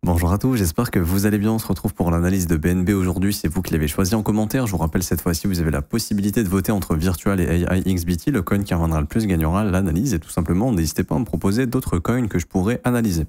Bonjour à tous, j'espère que vous allez bien. On se retrouve pour l'analyse de BNB aujourd'hui. C'est vous qui l'avez choisi en commentaire. Je vous rappelle, cette fois-ci, vous avez la possibilité de voter entre Virtual et AIXBT. Le coin qui reviendra le plus gagnera l'analyse. Et tout simplement, n'hésitez pas à me proposer d'autres coins que je pourrais analyser.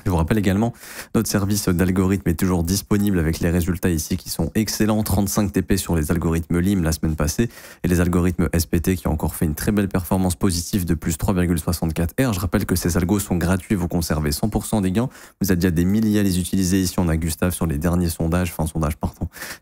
Je vous rappelle également, notre service d'algorithme est toujours disponible avec les résultats ici qui sont excellents. 35 TP sur les algorithmes LIM la semaine passée et les algorithmes SPT qui ont encore fait une très belle performance positive de plus 3,64 R. Je rappelle que ces algos sont gratuits, vous conservez 100% des gains. Vous êtes déjà des milliers à les utiliser. Ici, on a Gustave sur les derniers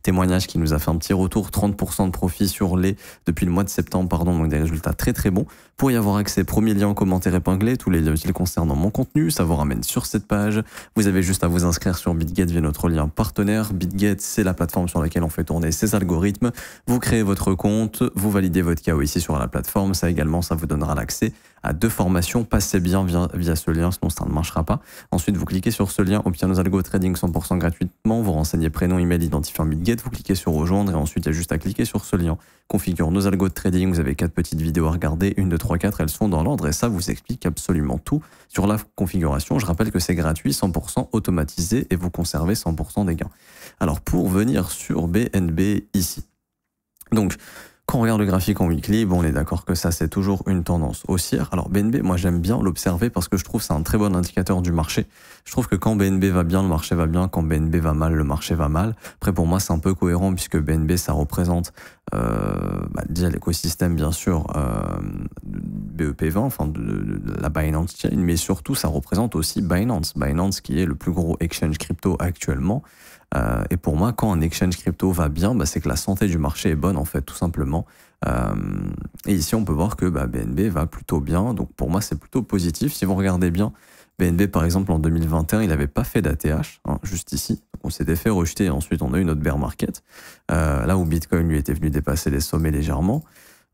témoignages qui nous a fait un petit retour, 30% de profit sur les depuis le mois de septembre, donc des résultats très très bons. Pour y avoir accès, premier lien en commentaire épinglé, tous les liens utiles concernant mon contenu, ça vous ramène sur cette page. Vous avez juste à vous inscrire sur BitGet via notre lien partenaire. BitGet, c'est la plateforme sur laquelle on fait tourner ces algorithmes. Vous créez votre compte, vous validez votre KYC sur la plateforme. Ça également, ça vous donnera l'accès à 2 formations. Passez bien via ce lien, sinon ça ne marchera pas. Ensuite, vous cliquez sur ce lien, obtient nos algo trading 100% gratuitement. Vous renseignez prénom, email, identifiant BitGet. Vous cliquez sur rejoindre et ensuite, il y a juste à cliquer sur ce lien. Configure nos algos de trading. Vous avez 4 petites vidéos à regarder, 1, 2, 3, 4. Elles sont dans l'ordre et ça vous explique absolument tout sur la configuration. Je rappelle que c'est gratuit, 100% automatisé et vous conservez 100% des gains. Alors, pour venir sur BNB ici. Donc, quand on regarde le graphique en weekly, bon, on est d'accord que ça, c'est toujours une tendance haussière. Alors, BNB, moi, j'aime bien l'observer parce que je trouve que c'est un très bon indicateur du marché. Je trouve que quand BNB va bien, le marché va bien. Quand BNB va mal, le marché va mal. Après, pour moi, c'est un peu cohérent puisque BNB, ça représente déjà l'écosystème, bien sûr, BEP20, enfin, de la Binance Chain, mais surtout, ça représente aussi Binance. Binance, qui est le plus gros exchange crypto actuellement. Et pour moi, quand un exchange crypto va bien, c'est que la santé du marché est bonne, en fait, tout simplement. Et ici, on peut voir que BNB va plutôt bien. Donc, pour moi, c'est plutôt positif. Si vous regardez bien, BNB, par exemple, en 2021, il n'avait pas fait d'ATH, juste ici. Donc, on s'était fait rejeter et ensuite, on a eu notre bear market. Là où Bitcoin, lui, était venu dépasser les sommets légèrement.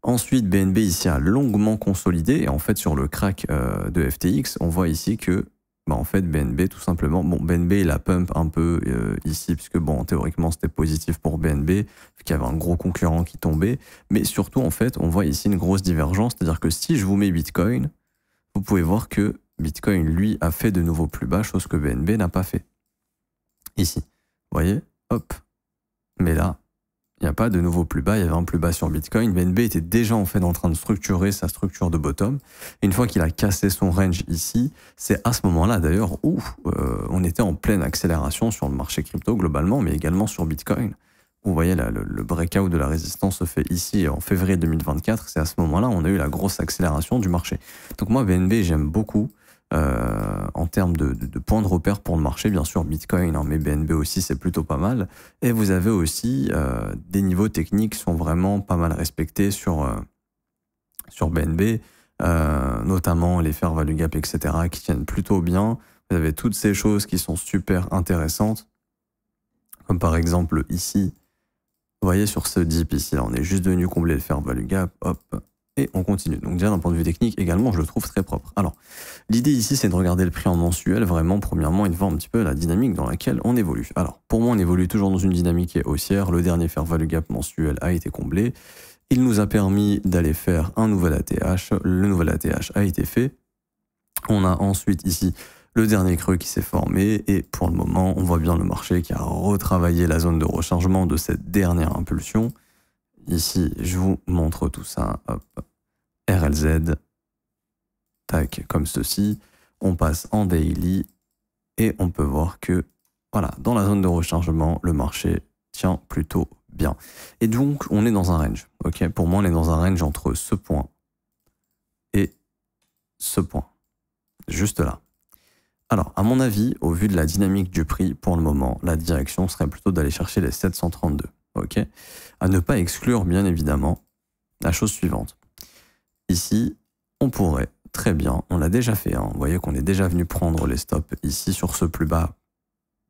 Ensuite, BNB, ici, a longuement consolidé. Et en fait, sur le crack de FTX, on voit ici que en fait, BNB, tout simplement, BNB, il a pump un peu ici, puisque théoriquement, c'était positif pour BNB, vu qu'il y avait un gros concurrent qui tombait. Mais surtout, en fait, on voit ici une grosse divergence, c'est-à-dire que si je vous mets Bitcoin, vous pouvez voir que Bitcoin, lui, a fait de nouveau plus bas, chose que BNB n'a pas fait. Ici, vous voyez, hop. Mais là, il n'y a pas de nouveau plus bas, il y avait un plus bas sur Bitcoin. BNB était déjà en fait en train de structurer sa structure de bottom. Et une fois qu'il a cassé son range ici, c'est à ce moment-là d'ailleurs où on était en pleine accélération sur le marché crypto globalement, mais également sur Bitcoin. Vous voyez là, le breakout de la résistance se fait ici en février 2024. C'est à ce moment-là où on a eu la grosse accélération du marché. Donc moi, BNB, j'aime beaucoup. En termes de points de repère pour le marché, bien sûr Bitcoin, mais BNB aussi c'est plutôt pas mal. Et vous avez aussi des niveaux techniques qui sont vraiment pas mal respectés sur BNB, notamment les fair value gap, etc., qui tiennent plutôt bien. Vous avez toutes ces choses qui sont super intéressantes, comme par exemple ici, vous voyez sur ce dip ici, là on est juste venu combler le fair value gap, hop. Et on continue. Donc déjà d'un point de vue technique également, je le trouve très propre. Alors, l'idée ici, c'est de regarder le prix en mensuel, vraiment, premièrement, et de voir un petit peu la dynamique dans laquelle on évolue. Alors, pour moi, on évolue toujours dans une dynamique qui est haussière. Le dernier fair value gap mensuel a été comblé. Il nous a permis d'aller faire un nouvel ATH. Le nouvel ATH a été fait. On a ensuite ici le dernier creux qui s'est formé. Et pour le moment, on voit bien le marché qui a retravaillé la zone de rechargement de cette dernière impulsion. Ici, je vous montre tout ça. Hop. RLZ, tac, comme ceci. On passe en daily et on peut voir que, voilà, dans la zone de rechargement, le marché tient plutôt bien. Et donc, on est dans un range. Ok, pour moi, on est dans un range entre ce point et ce point. Juste là. Alors, à mon avis, au vu de la dynamique du prix, pour le moment, la direction serait plutôt d'aller chercher les 732. Ok, à ne pas exclure, bien évidemment, la chose suivante. Ici, on pourrait très bien, on l'a déjà fait, vous voyez qu'on est déjà venu prendre les stops ici sur ce plus bas,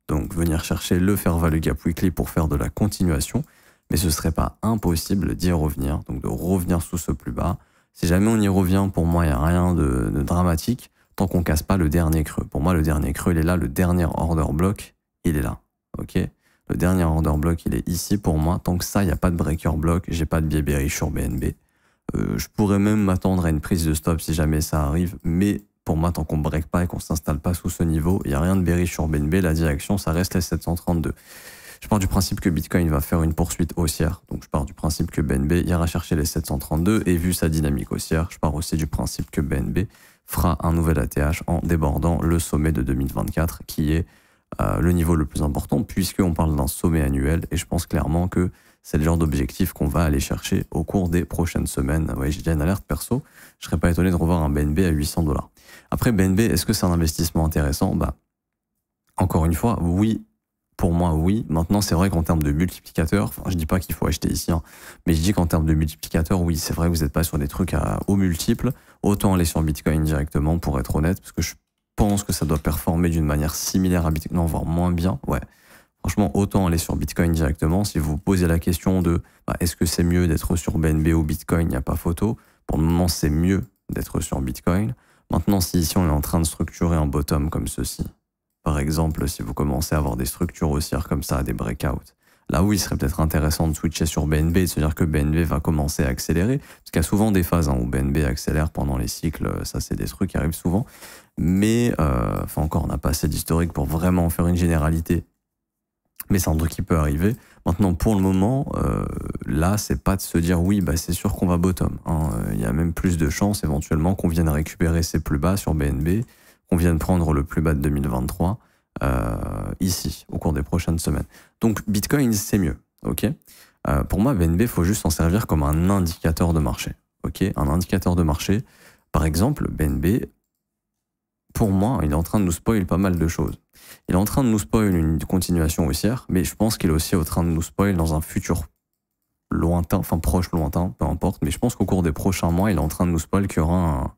donc venir chercher le fair value gap weekly pour faire de la continuation, mais ce ne serait pas impossible d'y revenir, donc de revenir sous ce plus bas. Si jamais on y revient, pour moi, il n'y a rien de dramatique, tant qu'on ne casse pas le dernier creux. Pour moi, le dernier creux, il est là, le dernier order block, il est là, ok. Le dernier order block, il est ici pour moi. Tant que ça, il n'y a pas de breaker block, j'ai pas de biais bearish sur BNB. Je pourrais même m'attendre à une prise de stop si jamais ça arrive, mais pour moi, tant qu'on ne break pas et qu'on ne s'installe pas sous ce niveau, il n'y a rien de bearish sur BNB. La direction, ça reste les 732. Je pars du principe que Bitcoin va faire une poursuite haussière. Donc, je pars du principe que BNB ira chercher les 732. Et vu sa dynamique haussière, je pars aussi du principe que BNB fera un nouvel ATH en débordant le sommet de 2024, qui est le niveau le plus important, puisqu'on parle d'un sommet annuel. Et je pense clairement que c'est le genre d'objectif qu'on va aller chercher au cours des prochaines semaines. Ouais, j'ai déjà une alerte perso. Je serais pas étonné de revoir un BNB à 800 $. Après, BNB, est-ce que c'est un investissement intéressant? Encore une fois, oui. Pour moi, oui. Maintenant, c'est vrai qu'en termes de multiplicateurs, je dis pas qu'il faut acheter ici, hein, mais je dis qu'en termes de multiplicateurs, oui, c'est vrai que vous n'êtes pas sur des trucs aux multiples. Autant aller sur Bitcoin directement, pour être honnête, parce que je pense que ça doit performer d'une manière similaire à Bitcoin, non, voire moins bien. Ouais. Franchement, autant aller sur Bitcoin directement. Si vous vous posez la question de est-ce que c'est mieux d'être sur BNB ou Bitcoin, il n'y a pas photo. Pour le moment, c'est mieux d'être sur Bitcoin. Maintenant, si ici on est en train de structurer un bottom comme ceci, par exemple, si vous commencez à avoir des structures haussières comme ça, des breakouts, là où il serait peut-être intéressant de switcher sur BNB et de se dire que BNB va commencer à accélérer, parce qu'il y a souvent des phases où BNB accélère pendant les cycles, ça c'est des trucs qui arrivent souvent, mais encore, on n'a pas assez d'historique pour vraiment faire une généralité, mais c'est un truc qui peut arriver. Maintenant, pour le moment, là, c'est pas de se dire oui, c'est sûr qu'on va bottom. Il y a même plus de chances éventuellement qu'on vienne récupérer ses plus bas sur BNB, qu'on vienne prendre le plus bas de 2023 ici, au cours des prochaines semaines. Donc, Bitcoin, c'est mieux. Ok. Pour moi, BNB, il faut juste s'en servir comme un indicateur de marché. Ok. Un indicateur de marché. Par exemple, BNB, pour moi, il est en train de nous spoil pas mal de choses. Il est en train de nous spoil une continuation haussière, mais je pense qu'il est aussi en train de nous spoil dans un futur lointain, enfin proche, lointain, peu importe, mais je pense qu'au cours des prochains mois, il est en train de nous spoil qu'il y aura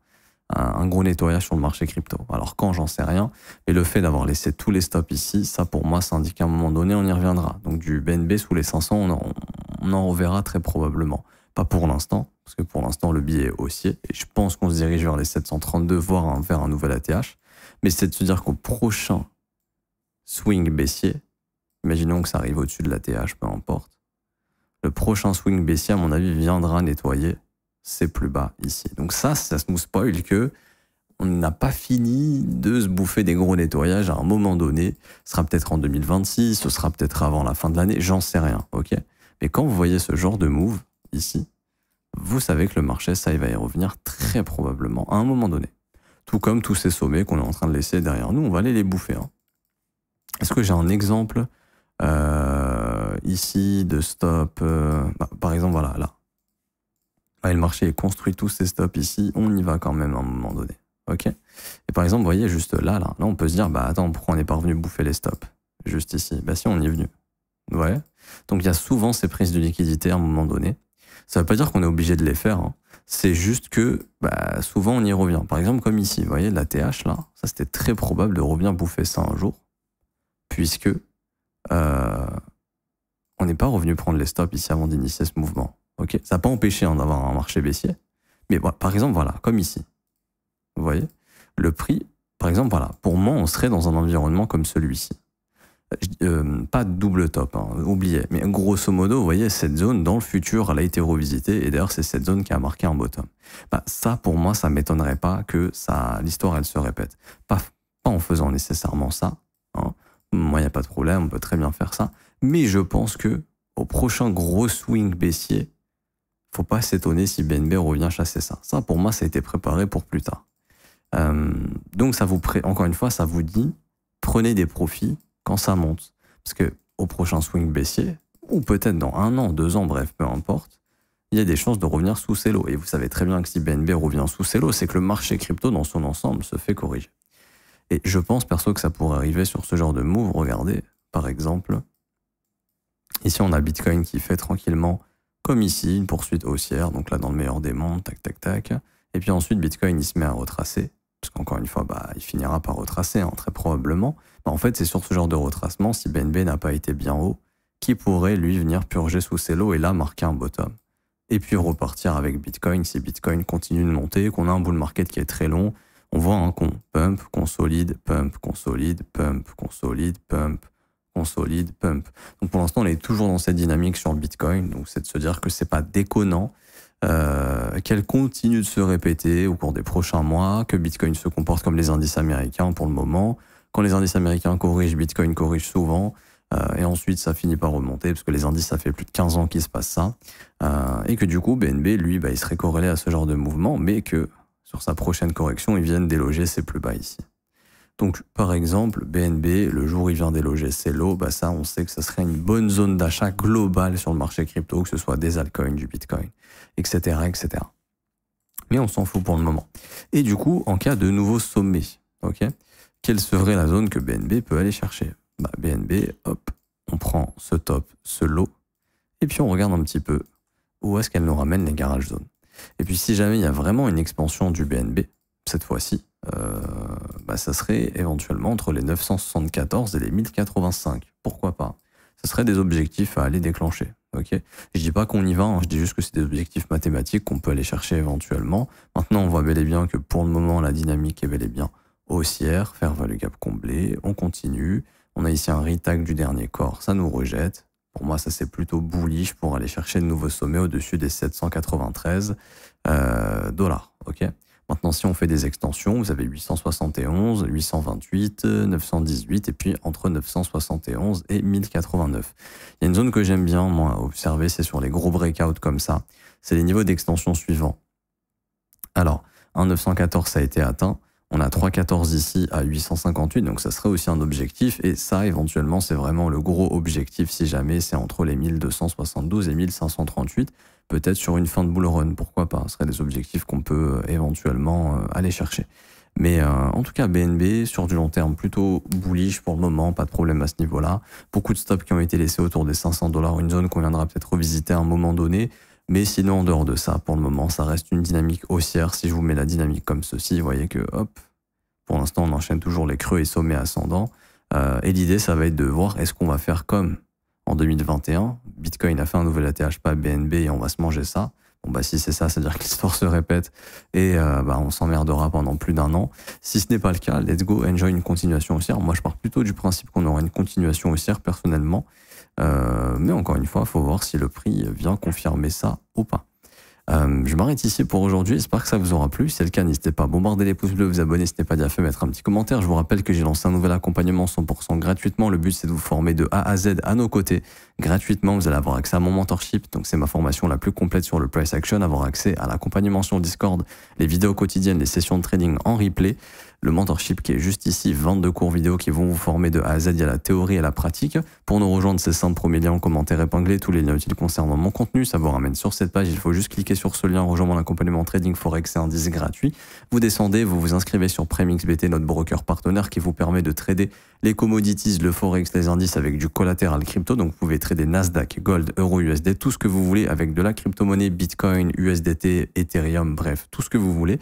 un gros nettoyage sur le marché crypto. Alors quand, j'en sais rien, mais le fait d'avoir laissé tous les stops ici, ça pour moi, ça indique qu'à un moment donné, on y reviendra. Donc du BNB sous les 500, on en reverra très probablement. Pas pour l'instant, parce que pour l'instant, le billet est haussier, et je pense qu'on se dirige vers les 732, voire vers un nouvel ATH, mais c'est de se dire qu'au prochain swing baissier, imaginons que ça arrive au-dessus de l'ATH, peu importe, le prochain swing baissier, à mon avis, viendra nettoyer ses plus bas ici. Donc ça nous spoil que on n'a pas fini de se bouffer des gros nettoyages à un moment donné. Ce sera peut-être en 2026, ce sera peut-être avant la fin de l'année, j'en sais rien, ok? Mais quand vous voyez ce genre de move ici, vous savez que le marché, ça, il va y revenir très probablement à un moment donné. Tout comme tous ces sommets qu'on est en train de laisser derrière nous, on va aller les bouffer. Est-ce que j'ai un exemple ici de stop par exemple, voilà, là. Le marché est construit tous ces stops ici, on y va quand même à un moment donné. Ok. Et par exemple, vous voyez, juste là, on peut se dire, attends, pourquoi on n'est pas revenu bouffer les stops? Juste ici. Si, on y est venu. Ouais. Donc, il y a souvent ces prises de liquidité à un moment donné. Ça ne veut pas dire qu'on est obligé de les faire. C'est juste que, souvent, on y revient. Par exemple, comme ici, vous voyez, la TH, là, ça, c'était très probable de revenir bouffer ça un jour, puisque on n'est pas revenu prendre les stops ici avant d'initier ce mouvement. Ok, ça n'a pas empêché d'avoir un marché baissier. Mais par exemple, voilà, comme ici. Vous voyez, le prix, par exemple, voilà, pour moi, on serait dans un environnement comme celui-ci. Pas de double top, oubliez. Mais grosso modo, vous voyez, cette zone, dans le futur, elle a été revisitée. Et d'ailleurs, c'est cette zone qui a marqué un bottom. Ça, pour moi, ça ne m'étonnerait pas que l'histoire, elle se répète. Pas en faisant nécessairement ça. Moi, il n'y a pas de problème, on peut très bien faire ça. Mais je pense que au prochain gros swing baissier, faut pas s'étonner si BNB revient chasser ça. Ça, pour moi, ça a été préparé pour plus tard. Donc, encore une fois, ça vous dit, prenez des profits quand ça monte. Parce que au prochain swing baissier, ou peut-être dans 1 an, 2 ans, bref, peu importe, il y a des chances de revenir sous ces lots. Et vous savez très bien que si BNB revient sous ces lots, c'est que le marché crypto dans son ensemble se fait corriger. Et je pense, perso, que ça pourrait arriver sur ce genre de move. Regardez, par exemple, ici, on a Bitcoin qui fait tranquillement, comme ici, une poursuite haussière. Donc là, dans le meilleur des mondes, tac, tac, tac. Et puis ensuite, Bitcoin, il se met à retracer. Parce qu'encore une fois, il finira par retracer, très probablement. En fait, c'est sur ce genre de retracement, si BNB n'a pas été bien haut, qui pourrait, lui, venir purger sous ses lots et là, marquer un bottom. Et puis repartir avec Bitcoin, si Bitcoin continue de monter, qu'on a un bull market qui est très long, on voit qu'on pump, consolide, pump, consolide, pump, consolide, pump, consolide, pump. Donc pour l'instant, on est toujours dans cette dynamique sur le Bitcoin. Donc c'est de se dire que c'est pas déconnant qu'elle continue de se répéter au cours des prochains mois, que Bitcoin se comporte comme les indices américains pour le moment. Quand les indices américains corrigent, Bitcoin corrige souvent. Et ensuite, ça finit par remonter, parce que les indices, ça fait plus de 15 ans qu'il se passe ça. Et que du coup, BNB, lui, il serait corrélé à ce genre de mouvement, mais que sur sa prochaine correction, il vienne déloger ses plus bas ici. Donc, par exemple, BNB, le jour où il vient déloger ses lows, ça, on sait que ça serait une bonne zone d'achat globale sur le marché crypto, que ce soit des altcoins, du Bitcoin, etc., etc. Mais on s'en fout pour le moment. Et du coup, en cas de nouveau sommet, quelle serait la zone que BNB peut aller chercher? BNB, hop, on prend ce top, ce low, et puis on regarde un petit peu où est-ce qu'elle nous ramène les garage zones. Et puis si jamais il y a vraiment une expansion du BNB, cette fois-ci, ça serait éventuellement entre les 974 et les 1085. Pourquoi pas? Ce serait des objectifs à aller déclencher. Je dis pas qu'on y va, je dis juste que c'est des objectifs mathématiques qu'on peut aller chercher éventuellement. Maintenant, on voit bel et bien que pour le moment, la dynamique est bel et bien haussière, faire value gap comblé, on continue. On a ici un retag du dernier corps, ça nous rejette. Pour moi, ça c'est plutôt bullish pour aller chercher de nouveaux sommets au-dessus des 793 dollars. Maintenant, si on fait des extensions, vous avez 871, 828, 918 et puis entre 971 et 1089. Il y a une zone que j'aime bien, moi, observer, c'est sur les gros breakouts comme ça. C'est les niveaux d'extension suivants. Alors, un 914, ça a été atteint. On a 3,14 ici à 858, donc ça serait aussi un objectif. Et ça, éventuellement, c'est vraiment le gros objectif si jamais c'est entre les 1272 et 1538. Peut-être sur une fin de bull run, pourquoi pas. Ce seraient des objectifs qu'on peut éventuellement aller chercher. Mais en tout cas, BNB, sur du long terme, plutôt bullish pour le moment, pas de problème à ce niveau-là. Beaucoup de stops qui ont été laissés autour des 500 $, une zone qu'on viendra peut-être revisiter à un moment donné. Mais sinon, en dehors de ça, pour le moment, ça reste une dynamique haussière. Si je vous mets la dynamique comme ceci, vous voyez que, hop, pour l'instant, on enchaîne toujours les creux et sommets ascendants. Et l'idée, ça va être de voir est-ce qu'on va faire comme en 2021. Bitcoin a fait un nouvel ATH, pas BNB, et on va se manger ça. Si c'est ça, c'est-à-dire que l'histoire se répète et on s'emmerdera pendant plus d'un an. Si ce n'est pas le cas, let's go, enjoy une continuation haussière. Moi, je pars plutôt du principe qu'on aura une continuation haussière personnellement. Mais encore une fois, il faut voir si le prix vient confirmer ça ou pas. Je m'arrête ici pour aujourd'hui, j'espère que ça vous aura plu. Si c'est le cas, n'hésitez pas à bombarder les pouces bleus, vous abonner si ce n'est pas déjà fait, mettre un petit commentaire. Je vous rappelle que j'ai lancé un nouvel accompagnement 100% gratuitement. Le but, c'est de vous former de A à Z à nos côtés gratuitement. Vous allez avoir accès à mon mentorship, donc c'est ma formation la plus complète sur le price action, avoir accès à l'accompagnement sur Discord, les vidéos quotidiennes, les sessions de trading en replay. Le mentorship qui est juste ici, 22 cours vidéo qui vont vous former de A à Z, il y a la théorie et la pratique. Pour nous rejoindre, c'est simple, premier lien en commentaire épinglé, tous les liens utiles concernant mon contenu, ça vous ramène sur cette page, il faut juste cliquer sur ce lien, rejoindre mon accompagnement trading forex et indice gratuit. Vous descendez, vous vous inscrivez sur PrimeXBT, notre broker partenaire qui vous permet de trader les commodities, le forex, les indices avec du collatéral crypto, donc vous pouvez trader Nasdaq, Gold, Euro, USD, tout ce que vous voulez avec de la crypto-monnaie, Bitcoin, USDT, Ethereum, bref, tout ce que vous voulez.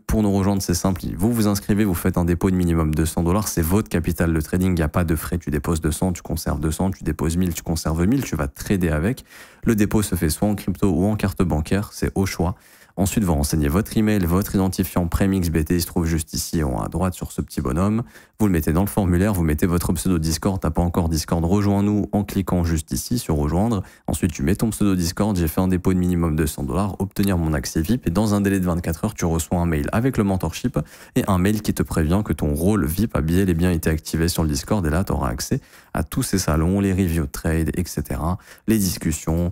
Pour nous rejoindre, c'est simple. Vous vous inscrivez, vous faites un dépôt de minimum 200 $. C'est votre capital de trading. Il n'y a pas de frais. Tu déposes 200, tu conserves 200, tu déposes 1000, tu conserves 1000. Tu vas trader avec. Le dépôt se fait soit en crypto ou en carte bancaire. C'est au choix. Ensuite, vous renseignez votre email, votre identifiant PrimeXBT, il se trouve juste ici en haut à droite sur ce petit bonhomme. Vous le mettez dans le formulaire, vous mettez votre pseudo Discord. T'as pas encore Discord, rejoins-nous en cliquant juste ici sur rejoindre. Ensuite, tu mets ton pseudo Discord, j'ai fait un dépôt de minimum 200 $, obtenir mon accès VIP et dans un délai de 24 heures, tu reçois un mail avec le mentorship et un mail qui te prévient que ton rôle VIP a bien été activé sur le Discord et là, tu auras accès à tous ces salons, les reviews de trade, etc., les discussions,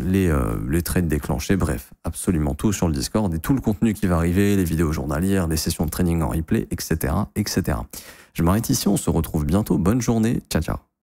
les trades déclenchés, bref, absolument tout sur le Discord et tout le contenu qui va arriver, les vidéos journalières, les sessions de training en replay, etc., etc. Je m'arrête ici, on se retrouve bientôt. Bonne journée, ciao ciao.